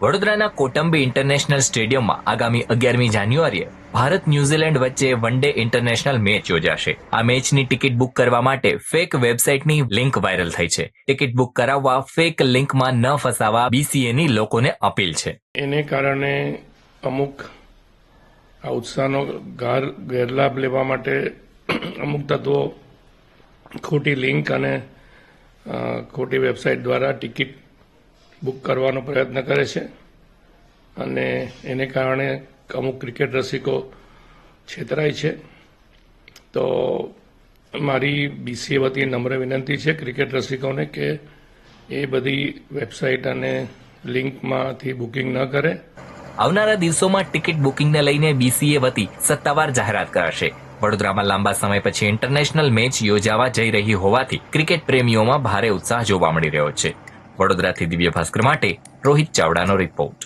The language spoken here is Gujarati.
વડોદરાના કોટંબી ઇન્ટરનેશનલ સ્ટેડિયમમાં આગામી 11મી જાન્યુઆરીએ ભારત ન્યુઝીલેન્ડ વચ્ચે વન ડે ઇન્ટરનેશનલ મેચ યોજાશે. આ મેચની ટિકિટ બુક કરવા માટે ફેક વેબસાઇટની લિંક વાયરલ થઈ છે. ટિકિટ બુક કરાવવા ફેક લિંકમાં ન ફસાવા BCAની લોકોને અપીલ છે. એને કારણે અમુક આ ઉત્સાહનો ગેરલાભ લેવા માટે અમુક તત્વો ખોટી લિંક અને ખોટી વેબસાઇટ દ્વારા ટિકિટ બુક કરવાનો પ્રયત્ન કરે છે અને એને કારણે અમુક ક્રિકેટ રસિકો છેતરાય છે. તો મારી BCA વતી નમ્ર વિનંતી છે ક્રિકેટ રસિકોને કે એ બધી વેબસાઇટ અને લિંકમાંથી બુકિંગ ન કરે. આવનારા દિવસોમાં ટિકિટ બુકિંગને લઈને BCA વતી સત્તાવાર જાહેરાત કરાશે. વડોદરામાં લાંબા સમય પછી ઇન્ટરનેશનલ મેચ યોજાવા જઈ રહી હોવાથી ક્રિકેટ પ્રેમીઓમાં ભારે ઉત્સાહ જોવા મળી રહ્યો છે. વડોદરાથી દિવ્ય ભાસ્કર માટે રોહિત ચાવડાનો રિપોર્ટ.